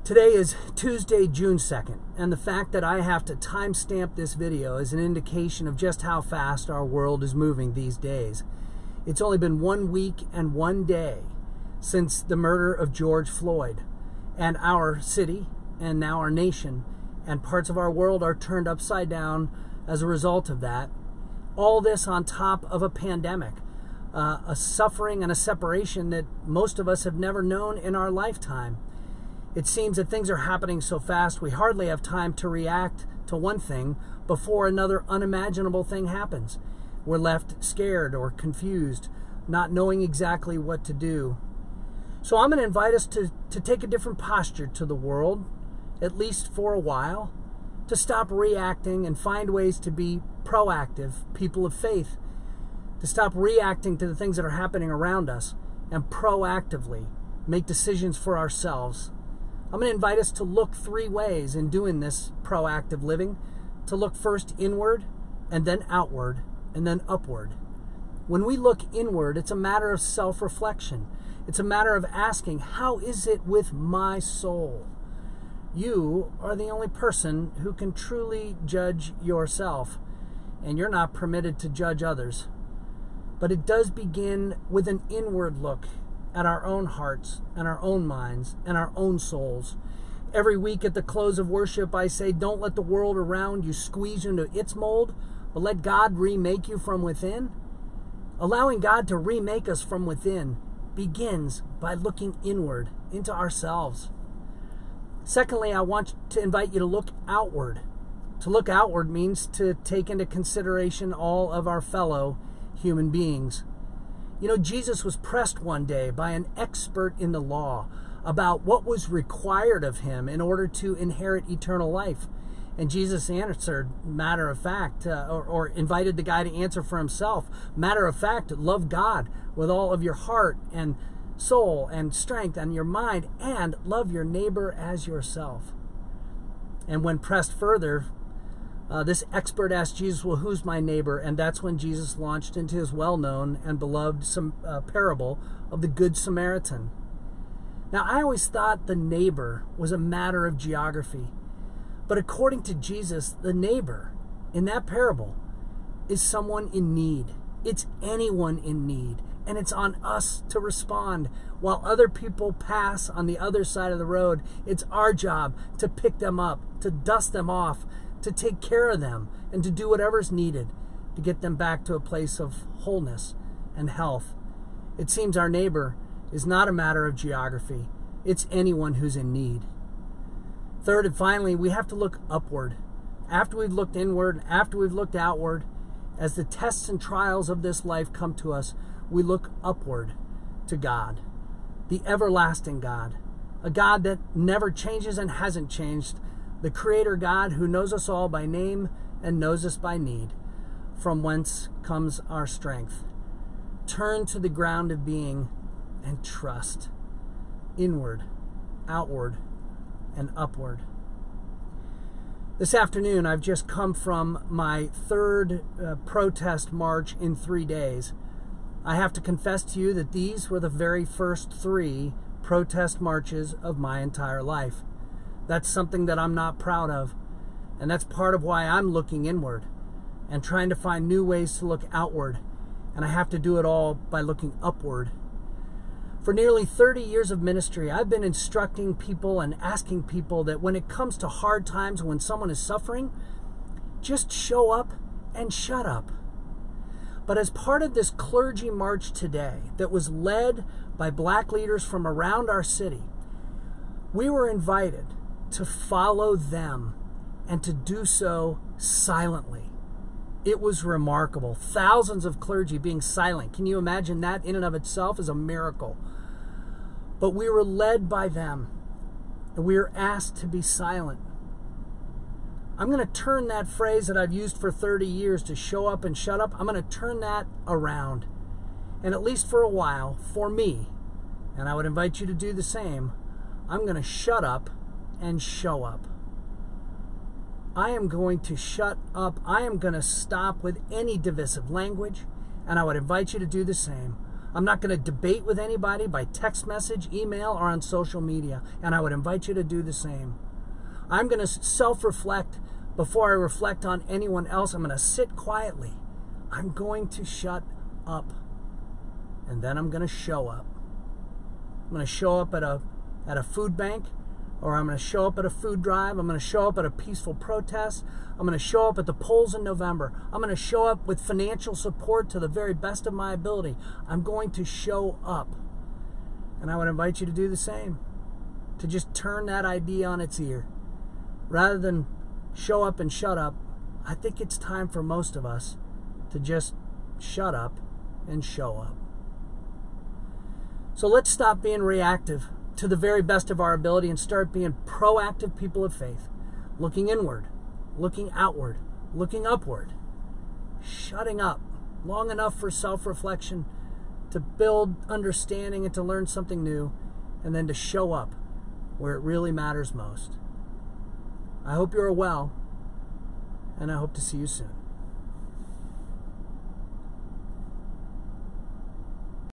Today is Tuesday, June 2nd, and the fact that I have to timestamp this video is an indication of just how fast our world is moving these days. It's only been 1 week and 1 day since the murder of George Floyd, and our city and now our nation and parts of our world are turned upside down as a result of that. All this on top of a pandemic, a suffering and a separation that most of us have never known in our lifetime. It seems that things are happening so fast we hardly have time to react to one thing before another unimaginable thing happens. We're left scared or confused, not knowing exactly what to do. So I'm going to invite us to take a different posture to the world, at least for a while, to stop reacting and find ways to be proactive people of faith, to stop reacting to the things that are happening around us and proactively make decisions for ourselves. I'm going to invite us to look 3 ways in doing this proactive living, to look first inward and then outward and then upward. When we look inward, it's a matter of self-reflection. It's a matter of asking, how is it with my soul? You are the only person who can truly judge yourself, and you're not permitted to judge others. But it does begin with an inward look at our own hearts and our own minds and our own souls. Every week at the close of worship, I say, don't let the world around you squeeze into its mold, but let God remake you from within. Allowing God to remake us from within begins by looking inward into ourselves. Secondly, I want to invite you to look outward. To look outward means to take into consideration all of our fellow human beings. You know, Jesus was pressed one day by an expert in the law about what was required of him in order to inherit eternal life. And Jesus answered, matter of fact, or invited the guy to answer for himself. Matter of fact, love God with all of your heart and soul and strength and your mind, and love your neighbor as yourself. And when pressed further, this expert asked Jesus, well, who's my neighbor? And that's when Jesus launched into his well-known and beloved parable of the Good Samaritan. Now, I always thought the neighbor was a matter of geography. But according to Jesus, the neighbor in that parable is someone in need. It's anyone in need. And it's on us to respond. While other people pass on the other side of the road, it's our job to pick them up, to dust them off, to take care of them, and to do whatever's needed to get them back to a place of wholeness and health. It seems our neighbor is not a matter of geography. It's anyone who's in need. Third and finally, we have to look upward. After we've looked inward, after we've looked outward, as the tests and trials of this life come to us, we look upward to God, the everlasting God, a God that never changes and hasn't changed, the Creator God who knows us all by name and knows us by need, from whence comes our strength. Turn to the ground of being and trust, inward, outward, and upward. This afternoon, I've just come from my 3rd protest march in 3 days. I have to confess to you that these were the very first 3 protest marches of my entire life. That's something that I'm not proud of, and that's part of why I'm looking inward and trying to find new ways to look outward, and I have to do it all by looking upward. For nearly 30 years of ministry, I've been instructing people and asking people that when it comes to hard times, when someone is suffering, just show up and shut up. But as part of this clergy march today that was led by black leaders from around our city, we were invited to follow them and to do so silently. It was remarkable. Thousands of clergy being silent. Can you imagine that in and of itself is a miracle? But we were led by them, and we were asked to be silent. I'm going to turn that phrase that I've used for 30 years to show up and shut up, I'm going to turn that around. And at least for a while, for me, and I would invite you to do the same, I'm going to shut up and show up. I am going to shut up. I am going to stop with any divisive language, and I would invite you to do the same. I'm not going to debate with anybody by text message, email, or on social media. And I would invite you to do the same. I'm going to self-reflect before I reflect on anyone else. I'm going to sit quietly. I'm going to shut up. And then I'm going to show up. I'm going to show up at a food bank, or I'm going to show up at a food drive. I'm going to show up at a peaceful protest. I'm going to show up at the polls in November. I'm going to show up with financial support to the very best of my ability. I'm going to show up. And I would invite you to do the same, to just turn that idea on its ear. Rather than show up and shut up, I think it's time for most of us to just shut up and show up. So let's stop being reactive to the very best of our ability and start being proactive people of faith, looking inward, looking outward, looking upward, shutting up long enough for self-reflection, to build understanding and to learn something new, and then to show up where it really matters most. I hope you're well, and I hope to see you soon.